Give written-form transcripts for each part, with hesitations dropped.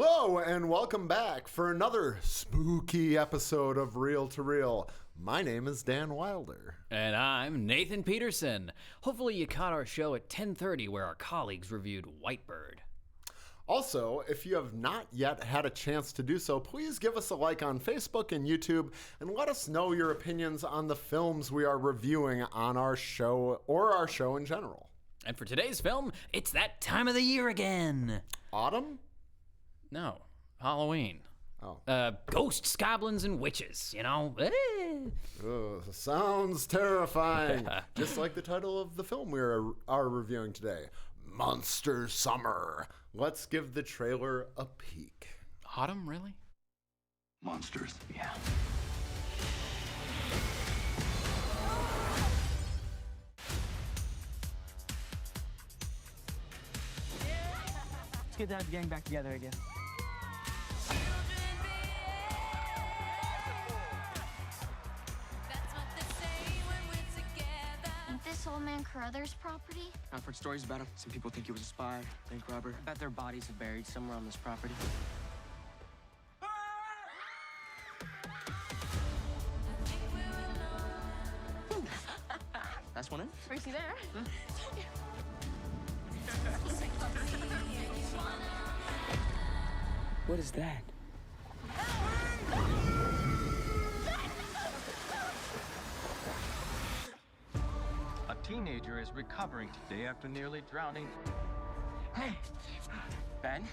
Hello and welcome back for another spooky episode of Reel to Reel. My name is Dan Wilder. And I'm Nathan Peterson. Hopefully you caught our show at 10:30 where our colleagues reviewed Whitebird. Also, if you have not yet had a chance to do so, please give us a like on Facebook and YouTube and let us know your opinions on the films we are reviewing on our show or our show in general. And for today's film, it's that time of the year again. Autumn? No, Halloween. Oh. Ghosts, goblins, and witches, you know? Ugh, sounds terrifying. Just like the title of the film we are reviewing today, Monster Summer. Let's give the trailer a peek. Autumn, really? Monsters. Yeah. It's good to have the gang back together again. Ain't this old man Carruthers' property? I've heard stories about him. Some people think he was a spy, bank robber. I bet their bodies are buried somewhere on this property. That's one in. Tracy there. What is that? A teenager is recovering today after nearly drowning. Hey, Ben.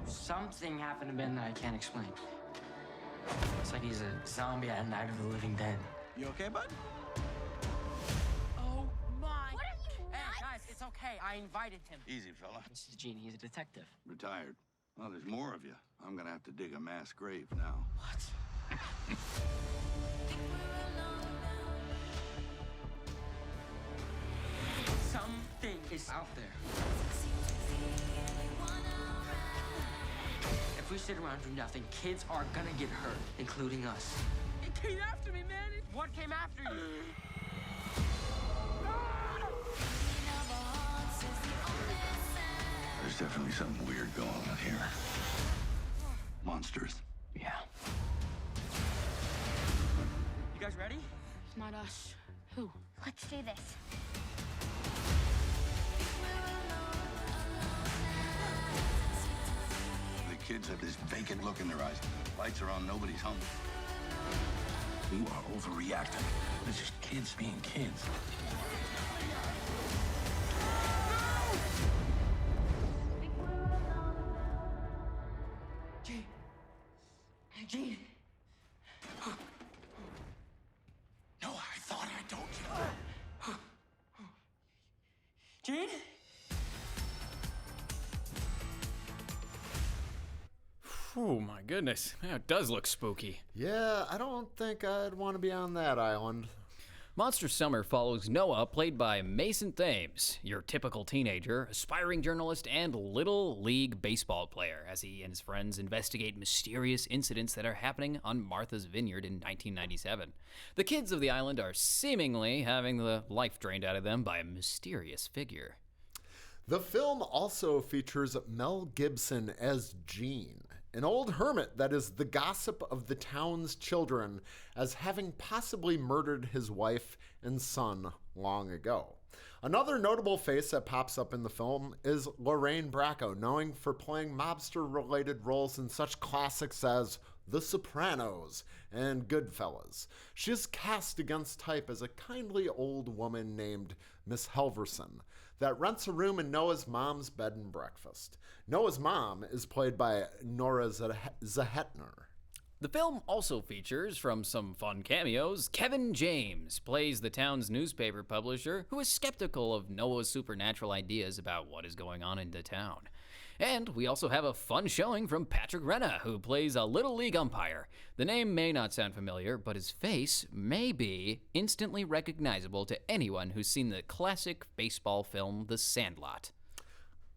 Something happened to Ben that I can't explain. It's like he's a zombie at Night of the Living Dead. You okay, bud? Oh my! What are you, Hey nuts? guys, it's okay. I invited him. Easy, fella. This is Gene. He's a detective. Retired. Well, there's more of you. I'm gonna have to dig a mass grave now. What? Something is out there. If we sit around and do nothing, kids are gonna get hurt, including us. It came after me, man. What came after you? There's definitely something weird going on here. Monsters. Yeah. You guys ready? Not us. Who? Let's do this. The kids have this vacant look in their eyes. Lights are on, nobody's home. You are overreacting. It's just kids being kids. Gene. Gene. No, I thought I told you. Gene? Oh my goodness, yeah, it does look spooky. Yeah, I don't think I'd want to be on that island. Monster Summer follows Noah, played by Mason Thames, your typical teenager, aspiring journalist, and Little League baseball player, as he and his friends investigate mysterious incidents that are happening on Martha's Vineyard in 1997. The kids of the island are seemingly having the life drained out of them by a mysterious figure. The film also features Mel Gibson as Gene, an old hermit that is the gossip of the town's children as having possibly murdered his wife and son long ago. Another notable face that pops up in the film is Lorraine Bracco, known for playing mobster-related roles in such classics as The Sopranos and Goodfellas. She is cast against type as a kindly old woman named Miss Helverson that rents a room in Noah's mom's bed and breakfast. Noah's mom is played by Nora Zahetner. The film also features, from some fun cameos, Kevin James plays the town's newspaper publisher who is skeptical of Noah's supernatural ideas about what is going on in the town. And we also have a fun showing from Patrick Renna, who plays a Little League umpire. The name may not sound familiar, but his face may be instantly recognizable to anyone who's seen the classic baseball film The Sandlot.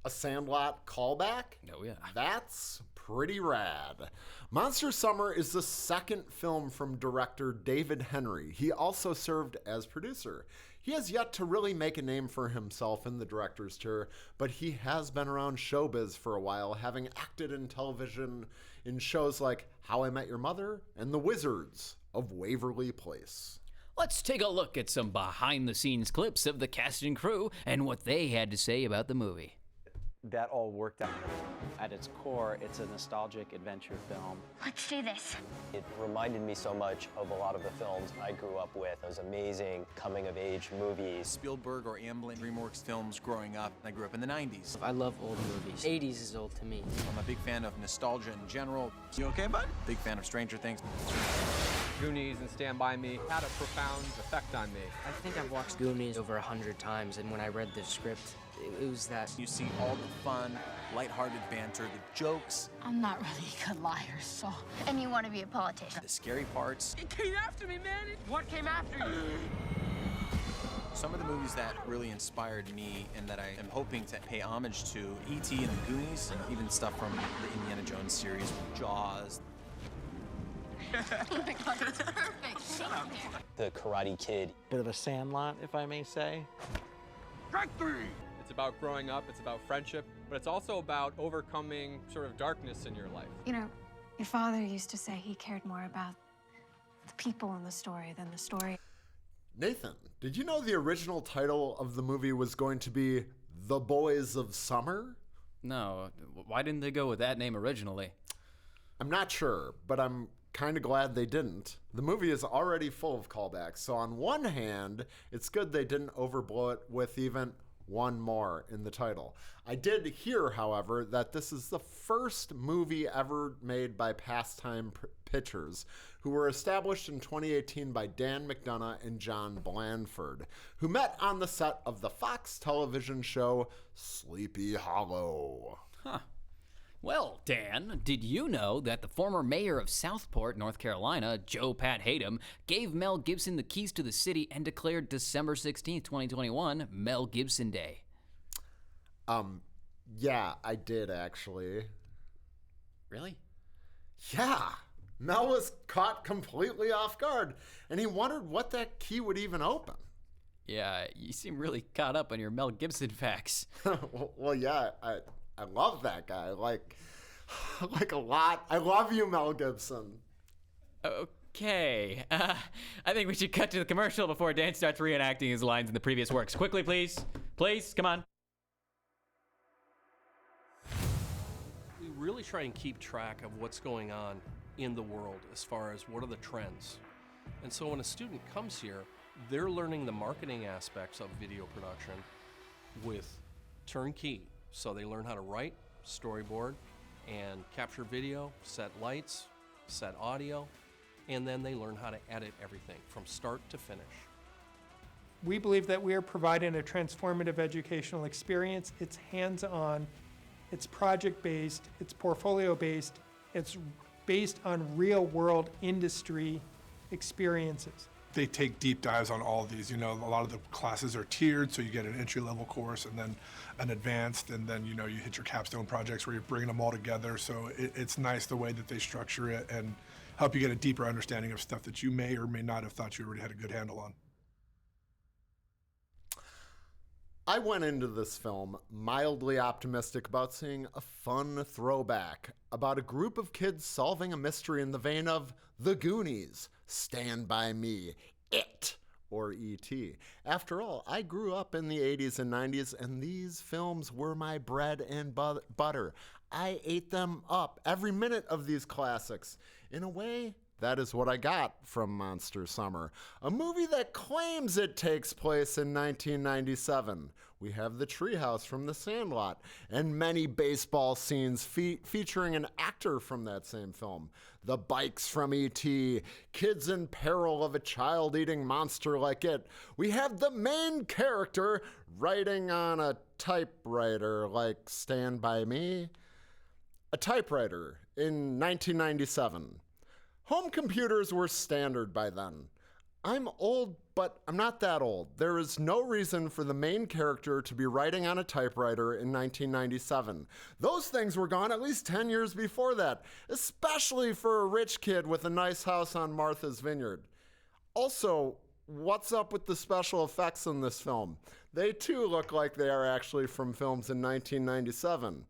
A Sandlot callback? Oh, yeah. That's pretty rad. Monster Summer is the second film from director David Henry. He also served as producer. He has yet to really make a name for himself in the director's chair, but he has been around showbiz for a while, having acted in television in shows like How I Met Your Mother and The Wizards of Waverly Place. Let's take a look at some behind-the-scenes clips of the cast and crew and what they had to say about the movie. That all worked out. At its core, it's a nostalgic adventure film. Let's do this. It reminded me so much of a lot of the films I grew up with. Those amazing coming-of-age movies. Spielberg or Amblin DreamWorks films growing up. I grew up in the 90s. I love old movies. 80s is old to me. I'm a big fan of nostalgia in general. You okay, bud? Big fan of Stranger Things. Goonies and Stand By Me had a profound effect on me. I think I've watched Goonies over 100 times, and when I read the script, it was that. You see all the fun, lighthearted banter, the jokes. I'm not really a good liar, so. And you want to be a politician. The scary parts. It came after me, man! What came after you? Some of the movies that really inspired me and that I am hoping to pay homage to, E.T. and the Goonies, and even stuff from the Indiana Jones series, Jaws. Oh my God, that's perfect. Shut up. The Karate Kid. Bit of a Sandlot, if I may say. It's about growing up, it's about friendship, but it's also about overcoming sort of darkness in your life. You know, your father used to say he cared more about the people in the story than the story. Nathan, did you know the original title of the movie was going to be The Boys of Summer? No, why didn't they go with that name originally? I'm not sure, but I'm kind of glad they didn't. The movie is already full of callbacks, so on one hand, it's good they didn't overblow it with even one more in the title. I did hear, however, that this is the first movie ever made by Pastime Pictures, who were established in 2018 by Dan McDonough and John Blandford, who met on the set of the Fox television show Sleepy Hollow. Huh. Well, Dan, did you know that the former mayor of Southport, North Carolina, Joe Pat Hatem, gave Mel Gibson the keys to the city and declared December 16th, 2021, Mel Gibson Day? Yeah, I did actually. Really? Yeah. Mel was caught completely off guard, and he wondered what that key would even open. Yeah, you seem really caught up on your Mel Gibson facts. Well, yeah, I love that guy, like a lot. I love you, Mel Gibson. Okay, I think we should cut to the commercial before Dan starts reenacting his lines in the previous works. Quickly, please. Please, come on. We really try and keep track of what's going on in the world as far as what are the trends. And so when a student comes here, they're learning the marketing aspects of video production with turnkey. So they learn how to write, storyboard, and capture video, set lights, set audio, and then they learn how to edit everything from start to finish. We believe that we are providing a transformative educational experience. It's hands-on, it's project-based, it's portfolio-based, it's based on real-world industry experiences. They take deep dives on all of these. You know, a lot of the classes are tiered, so you get an entry-level course and then an advanced, and then, you know, you hit your capstone projects where you're bringing them all together. So it's nice the way that they structure it and help you get a deeper understanding of stuff that you may or may not have thought you already had a good handle on. I went into this film mildly optimistic about seeing a fun throwback about a group of kids solving a mystery in the vein of The Goonies, Stand By Me, It, or E.T. After all, I grew up in the 80s and 90s, and these films were my bread and butter. I ate them up, every minute of these classics. In a way, that is what I got from Monster Summer, a movie that claims it takes place in 1997. We have the treehouse from The Sandlot and many baseball scenes featuring an actor from that same film. The bikes from E.T., kids in peril of a child-eating monster like it. We have the main character writing on a typewriter like Stand By Me. A typewriter in 1997. Home computers were standard by then. I'm old, but I'm not that old. There is no reason for the main character to be writing on a typewriter in 1997. Those things were gone at least 10 years before that, especially for a rich kid with a nice house on Martha's Vineyard. Also, what's up with the special effects in this film? They too look like they are actually from films in 1997.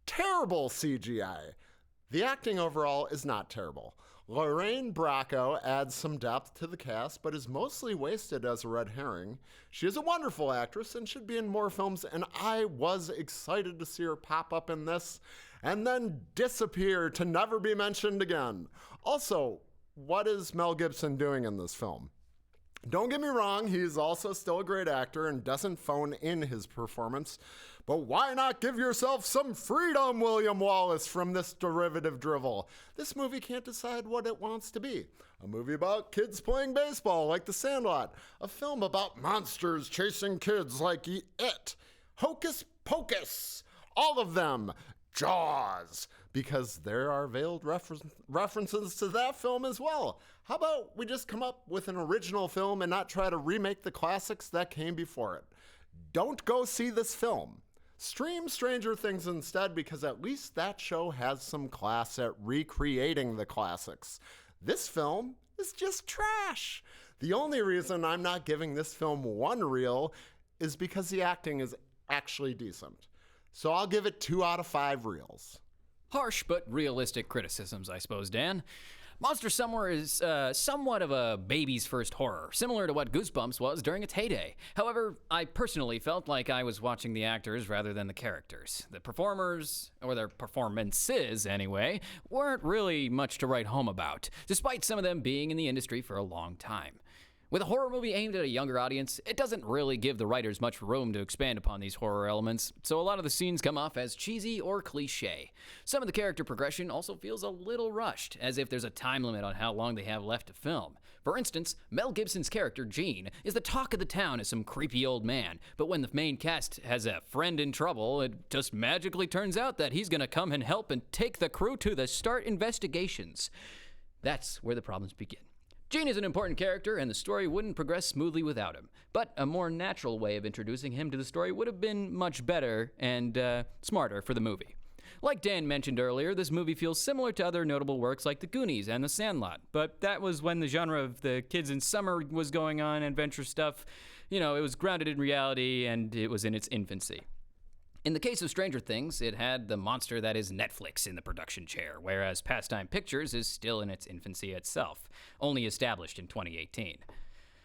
Terrible CGI. The acting overall is not terrible. Lorraine Bracco adds some depth to the cast, but is mostly wasted as a red herring. She is a wonderful actress and should be in more films, and I was excited to see her pop up in this and then disappear to never be mentioned again. Also, what is Mel Gibson doing in this film? Don't get me wrong, he's also still a great actor and doesn't phone in his performance, but why not give yourself some freedom, William Wallace, from this derivative drivel? This movie can't decide what it wants to be. A movie about kids playing baseball like The Sandlot. A film about monsters chasing kids like It. Hocus Pocus. All of them. Jaws. Because there are veiled references to that film as well. How about we just come up with an original film and not try to remake the classics that came before it? Don't go see this film. Stream Stranger Things instead, because at least that show has some class at recreating the classics. This film is just trash. The only reason I'm not giving this film 1 reel is because the acting is actually decent. So I'll give it 2 out of 5 reels. Harsh but realistic criticisms, I suppose, Dan. Monster Somewhere is somewhat of a baby's first horror, similar to what Goosebumps was during its heyday. However, I personally felt like I was watching the actors rather than the characters. The performers, or their performances anyway, weren't really much to write home about, despite some of them being in the industry for a long time. With a horror movie aimed at a younger audience, it doesn't really give the writers much room to expand upon these horror elements, so a lot of the scenes come off as cheesy or cliche. Some of the character progression also feels a little rushed, as if there's a time limit on how long they have left to film. For instance, Mel Gibson's character, Gene, is the talk of the town as some creepy old man, but when the main cast has a friend in trouble, it just magically turns out that he's gonna come and help and take the crew to the start investigations. That's where the problems begin. Gene is an important character, and the story wouldn't progress smoothly without him. But a more natural way of introducing him to the story would have been much better and smarter for the movie. Like Dan mentioned earlier, this movie feels similar to other notable works like The Goonies and The Sandlot. But that was when the genre of the kids in summer was going on, adventure stuff. You know, it was grounded in reality, and it was in its infancy. In the case of Stranger Things, it had the monster that is Netflix in the production chair, whereas Pastime Pictures is still in its infancy itself, only established in 2018.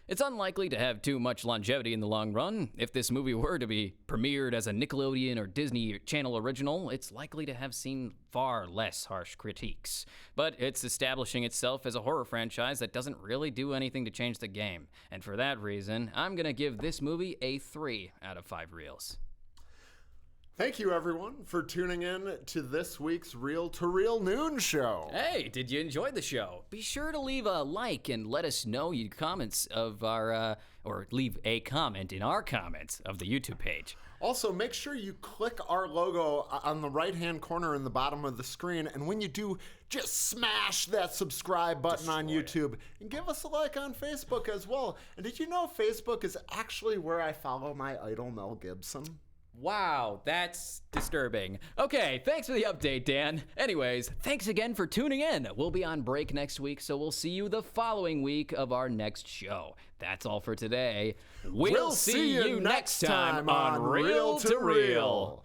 It's unlikely to have too much longevity in the long run. If this movie were to be premiered as a Nickelodeon or Disney Channel original, it's likely to have seen far less harsh critiques. But it's establishing itself as a horror franchise that doesn't really do anything to change the game. And for that reason, I'm gonna give this movie a 3 out of 5 reels. Thank you, everyone, for tuning in to this week's Reel to Reel Noon Show. Hey, did you enjoy the show? Be sure to leave a like and let us know your comments of our, or leave a comment in our comments of the YouTube page. Also, make sure you click our logo on the right-hand corner in the bottom of the screen, and when you do, just smash that subscribe button on YouTube, and give us a like on Facebook as well. And did you know Facebook is actually where I follow my idol, Mel Gibson? Wow, that's disturbing. Okay, thanks for the update, Dan. Anyways, thanks again for tuning in. We'll be on break next week, so we'll see you the following week of our next show. That's all for today. We'll see you next time on Reel to Reel.